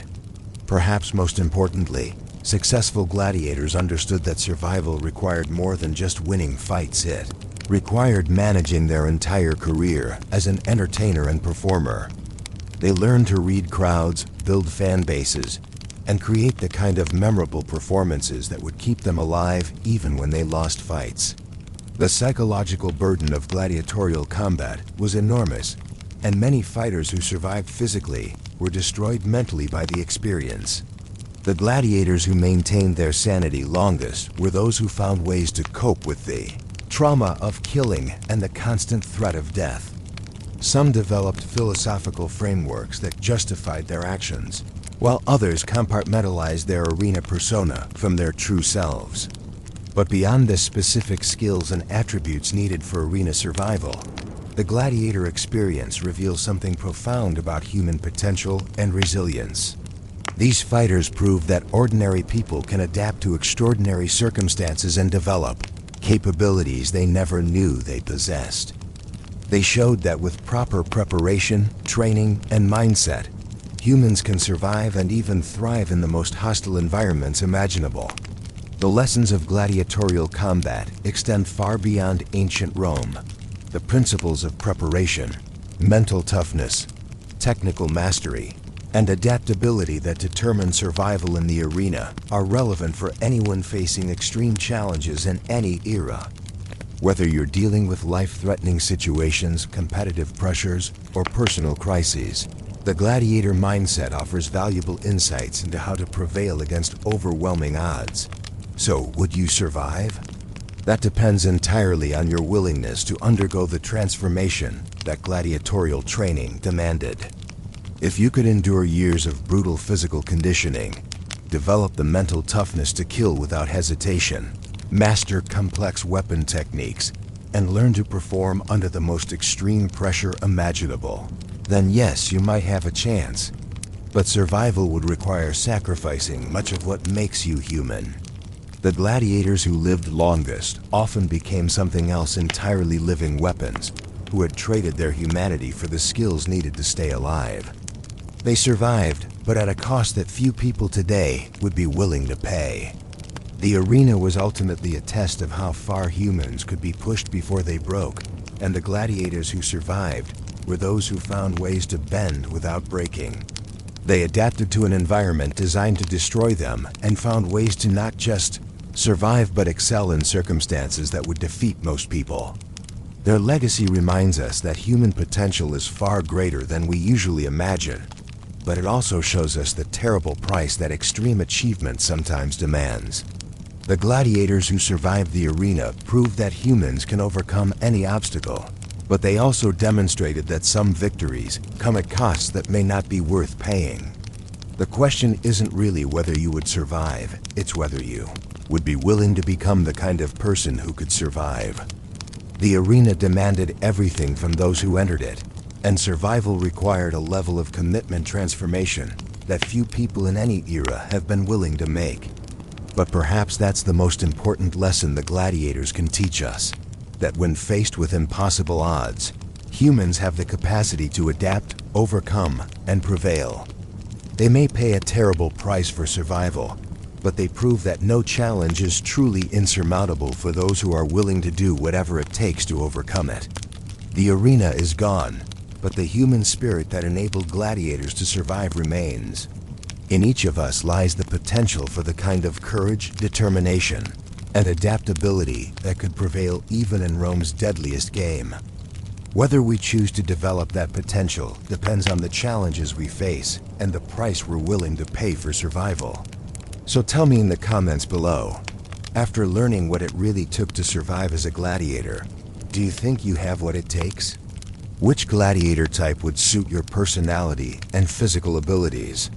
Perhaps most importantly, successful gladiators understood that survival required more than just winning fights. It required managing their entire career as an entertainer and performer. They learned to read crowds, build fan bases, and create the kind of memorable performances that would keep them alive even when they lost fights. The psychological burden of gladiatorial combat was enormous, and many fighters who survived physically were destroyed mentally by the experience. The gladiators who maintained their sanity longest were those who found ways to cope with the trauma of killing and the constant threat of death. Some developed philosophical frameworks that justified their actions, while others compartmentalized their arena persona from their true selves. But beyond the specific skills and attributes needed for arena survival, the gladiator experience reveals something profound about human potential and resilience. These fighters proved that ordinary people can adapt to extraordinary circumstances and develop capabilities they never knew they possessed. They showed that with proper preparation, training, and mindset, humans can survive and even thrive in the most hostile environments imaginable. The lessons of gladiatorial combat extend far beyond ancient Rome. The principles of preparation, mental toughness, technical mastery, and adaptability that determine survival in the arena are relevant for anyone facing extreme challenges in any era. Whether you're dealing with life-threatening situations, competitive pressures, or personal crises, the gladiator mindset offers valuable insights into how to prevail against overwhelming odds. So, would you survive? That depends entirely on your willingness to undergo the transformation that gladiatorial training demanded. If you could endure years of brutal physical conditioning, develop the mental toughness to kill without hesitation, master complex weapon techniques, and learn to perform under the most extreme pressure imaginable, then yes, you might have a chance. But survival would require sacrificing much of what makes you human. The gladiators who lived longest often became something else entirely: living weapons, who had traded their humanity for the skills needed to stay alive. They survived, but at a cost that few people today would be willing to pay. The arena was ultimately a test of how far humans could be pushed before they broke, and the gladiators who survived were those who found ways to bend without breaking. They adapted to an environment designed to destroy them and found ways to not just survive but excel in circumstances that would defeat most people. Their legacy reminds us that human potential is far greater than we usually imagine, but it also shows us the terrible price that extreme achievement sometimes demands. The gladiators who survived the arena proved that humans can overcome any obstacle, but they also demonstrated that some victories come at costs that may not be worth paying. The question isn't really whether you would survive, it's whether you would be willing to become the kind of person who could survive. The arena demanded everything from those who entered it, and survival required a level of commitment transformation that few people in any era have been willing to make. But perhaps that's the most important lesson the gladiators can teach us, that when faced with impossible odds, humans have the capacity to adapt, overcome, and prevail. They may pay a terrible price for survival, but they prove that no challenge is truly insurmountable for those who are willing to do whatever it takes to overcome it. The arena is gone, but the human spirit that enabled gladiators to survive remains. In each of us lies the potential for the kind of courage, determination, and adaptability that could prevail even in Rome's deadliest game. Whether we choose to develop that potential depends on the challenges we face and the price we're willing to pay for survival. So tell me in the comments below, after learning what it really took to survive as a gladiator, do you think you have what it takes? Which gladiator type would suit your personality and physical abilities?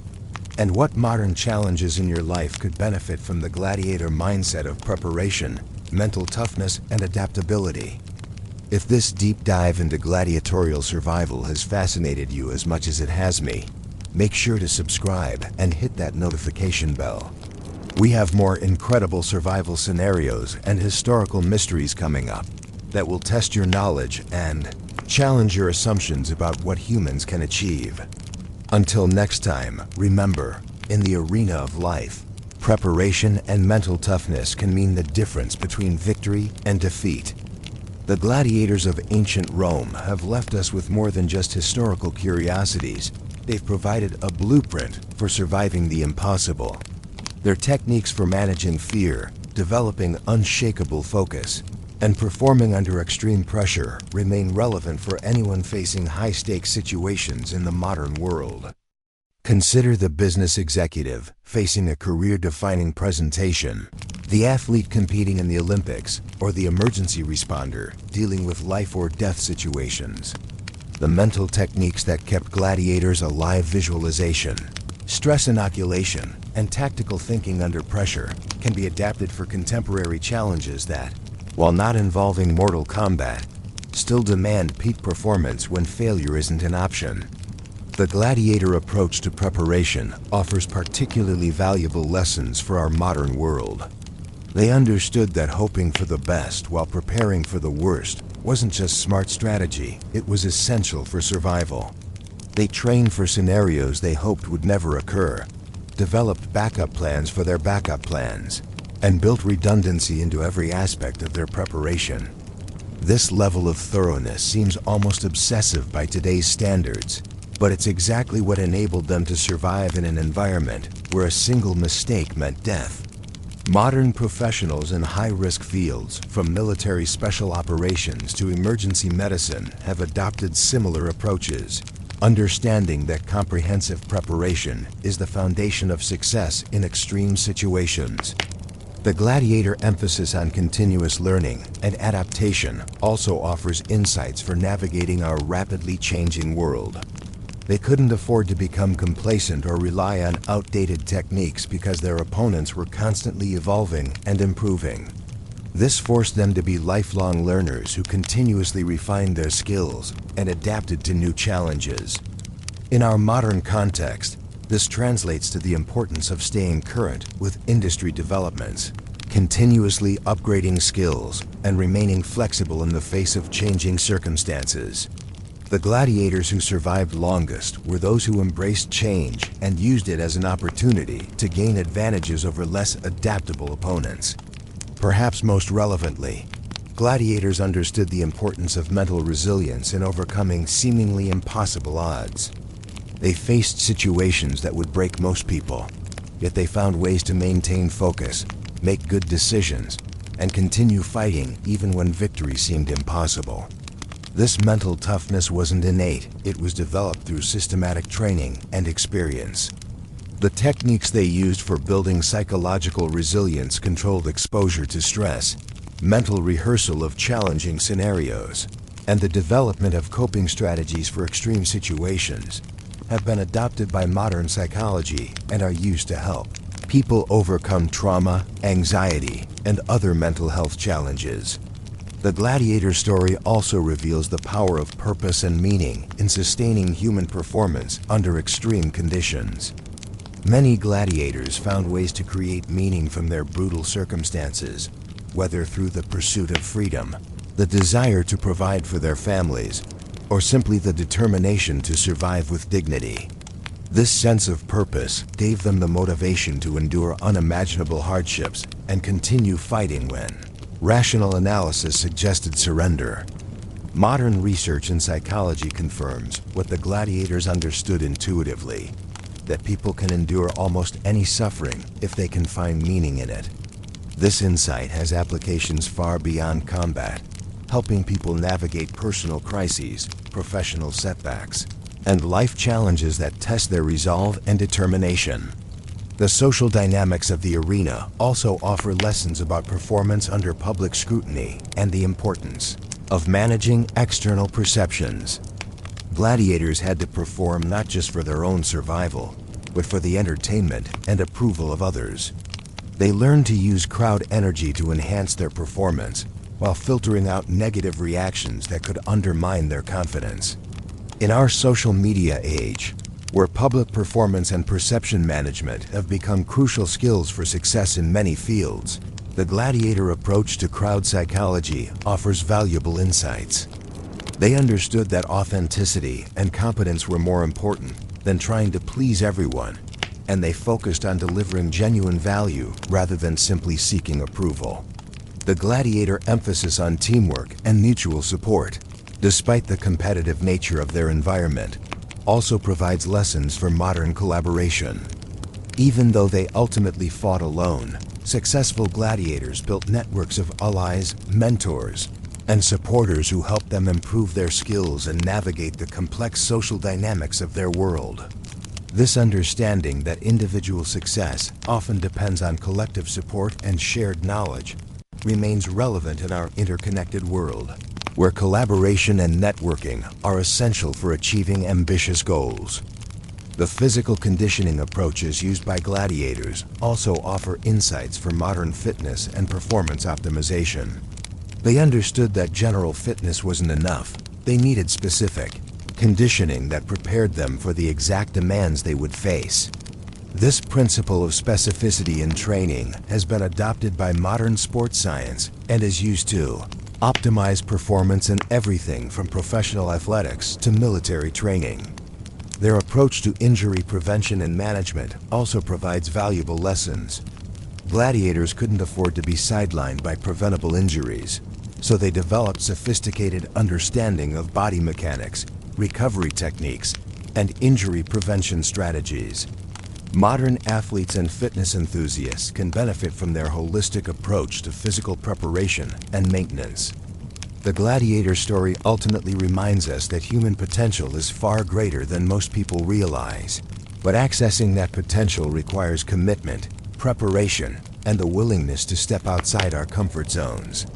And what modern challenges in your life could benefit from the gladiator mindset of preparation, mental toughness, and adaptability? If this deep dive into gladiatorial survival has fascinated you as much as it has me, make sure to subscribe and hit that notification bell. We have more incredible survival scenarios and historical mysteries coming up that will test your knowledge and challenge your assumptions about what humans can achieve. Until next time, remember, in the arena of life, preparation and mental toughness can mean the difference between victory and defeat. The gladiators of ancient Rome have left us with more than just historical curiosities. They've provided a blueprint for surviving the impossible. Their techniques for managing fear, developing unshakable focus, and performing under extreme pressure remain relevant for anyone facing high-stakes situations in the modern world. Consider the business executive facing a career-defining presentation, the athlete competing in the Olympics, or the emergency responder dealing with life-or-death situations. The mental techniques that kept gladiators alive: visualization, stress inoculation, and tactical thinking under pressure can be adapted for contemporary challenges that, while not involving mortal combat, still demand peak performance when failure isn't an option. The gladiator approach to preparation offers particularly valuable lessons for our modern world. They understood that hoping for the best while preparing for the worst wasn't just smart strategy, it was essential for survival. They trained for scenarios they hoped would never occur, developed backup plans for their backup plans, and built redundancy into every aspect of their preparation. This level of thoroughness seems almost obsessive by today's standards, but it's exactly what enabled them to survive in an environment where a single mistake meant death. Modern professionals in high-risk fields, from military special operations to emergency medicine, have adopted similar approaches, understanding that comprehensive preparation is the foundation of success in extreme situations. The Gladiator emphasis on continuous learning and adaptation also offers insights for navigating our rapidly changing world. They couldn't afford to become complacent or rely on outdated techniques because their opponents were constantly evolving and improving. This forced them to be lifelong learners who continuously refined their skills and adapted to new challenges. In our modern context, this translates to the importance of staying current with industry developments, continuously upgrading skills, and remaining flexible in the face of changing circumstances. The gladiators who survived longest were those who embraced change and used it as an opportunity to gain advantages over less adaptable opponents. Perhaps most relevantly, gladiators understood the importance of mental resilience in overcoming seemingly impossible odds. They faced situations that would break most people, yet they found ways to maintain focus, make good decisions, and continue fighting even when victory seemed impossible. This mental toughness wasn't innate, it was developed through systematic training and experience. The techniques they used for building psychological resilience controlled exposure to stress, mental rehearsal of challenging scenarios, and the development of coping strategies for extreme situations have been adopted by modern psychology and are used to help people overcome trauma, anxiety, and other mental health challenges. The Gladiator story also reveals the power of purpose and meaning in sustaining human performance under extreme conditions. Many gladiators found ways to create meaning from their brutal circumstances, whether through the pursuit of freedom, the desire to provide for their families, or simply the determination to survive with dignity. This sense of purpose gave them the motivation to endure unimaginable hardships and continue fighting when rational analysis suggested surrender. Modern research in psychology confirms what the gladiators understood intuitively, that people can endure almost any suffering if they can find meaning in it. This insight has applications far beyond combat, helping people navigate personal crises, professional setbacks, and life challenges that test their resolve and determination. The social dynamics of the arena also offer lessons about performance under public scrutiny and the importance of managing external perceptions. Gladiators had to perform not just for their own survival, but for the entertainment and approval of others. They learned to use crowd energy to enhance their performance, while filtering out negative reactions that could undermine their confidence. In our social media age, where public performance and perception management have become crucial skills for success in many fields, the gladiator approach to crowd psychology offers valuable insights. They understood that authenticity and competence were more important than trying to please everyone, and they focused on delivering genuine value rather than simply seeking approval. The gladiator emphasis on teamwork and mutual support, despite the competitive nature of their environment, also provides lessons for modern collaboration. Even though they ultimately fought alone, successful gladiators built networks of allies, mentors, and supporters who helped them improve their skills and navigate the complex social dynamics of their world. This understanding that individual success often depends on collective support and shared knowledge remains relevant in our interconnected world, where collaboration and networking are essential for achieving ambitious goals. The physical conditioning approaches used by gladiators also offer insights for modern fitness and performance optimization. They understood that general fitness wasn't enough. They needed specific conditioning that prepared them for the exact demands they would face. This principle of specificity in training has been adopted by modern sports science and is used to optimize performance in everything from professional athletics to military training. Their approach to injury prevention and management also provides valuable lessons. Gladiators couldn't afford to be sidelined by preventable injuries, so they developed sophisticated understanding of body mechanics, recovery techniques, and injury prevention strategies. Modern athletes and fitness enthusiasts can benefit from their holistic approach to physical preparation and maintenance. The gladiator story ultimately reminds us that human potential is far greater than most people realize, but accessing that potential requires commitment, preparation, and the willingness to step outside our comfort zones.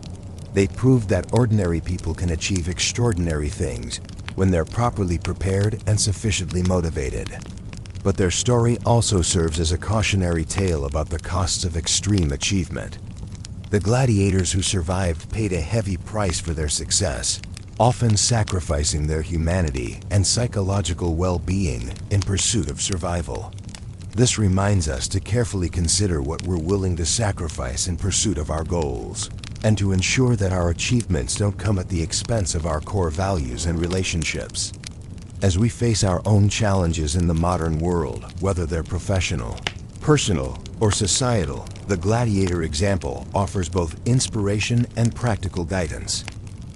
They proved that ordinary people can achieve extraordinary things when they're properly prepared and sufficiently motivated. But their story also serves as a cautionary tale about the costs of extreme achievement. The gladiators who survived paid a heavy price for their success, often sacrificing their humanity and psychological well-being in pursuit of survival. This reminds us to carefully consider what we're willing to sacrifice in pursuit of our goals, and to ensure that our achievements don't come at the expense of our core values and relationships. As we face our own challenges in the modern world, whether they're professional, personal, or societal, the gladiator example offers both inspiration and practical guidance.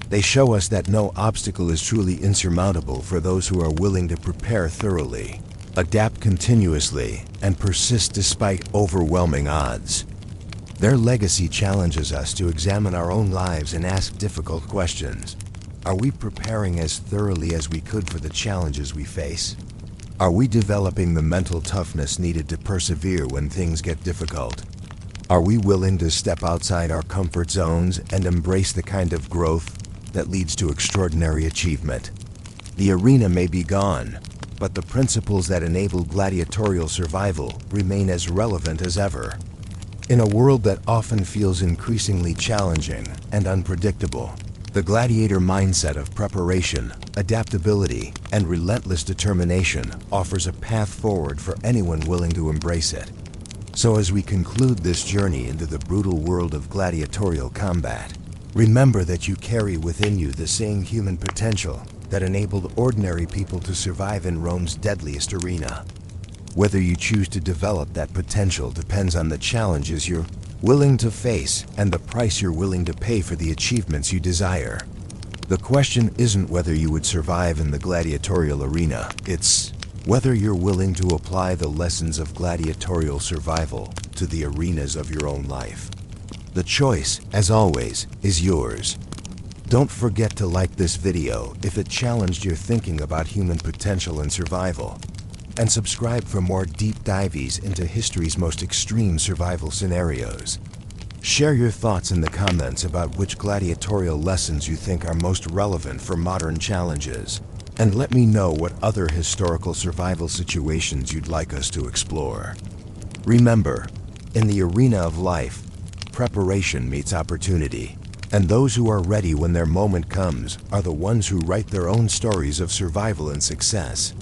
They show us that no obstacle is truly insurmountable for those who are willing to prepare thoroughly, adapt continuously, and persist despite overwhelming odds. Their legacy challenges us to examine our own lives and ask difficult questions. Are we preparing as thoroughly as we could for the challenges we face? Are we developing the mental toughness needed to persevere when things get difficult? Are we willing to step outside our comfort zones and embrace the kind of growth that leads to extraordinary achievement? The arena may be gone, but the principles that enable gladiatorial survival remain as relevant as ever. In a world that often feels increasingly challenging and unpredictable, the gladiator mindset of preparation, adaptability, and relentless determination offers a path forward for anyone willing to embrace it. So as we conclude this journey into the brutal world of gladiatorial combat, remember that you carry within you the same human potential that enabled ordinary people to survive in Rome's deadliest arena. Whether you choose to develop that potential depends on the challenges you're willing to face and the price you're willing to pay for the achievements you desire. The question isn't whether you would survive in the gladiatorial arena, it's whether you're willing to apply the lessons of gladiatorial survival to the arenas of your own life. The choice, as always, is yours. Don't forget to like this video if it challenged your thinking about human potential and survival, and subscribe for more deep dives into history's most extreme survival scenarios. Share your thoughts in the comments about which gladiatorial lessons you think are most relevant for modern challenges, and let me know what other historical survival situations you'd like us to explore. Remember, in the arena of life, preparation meets opportunity, and those who are ready when their moment comes are the ones who write their own stories of survival and success.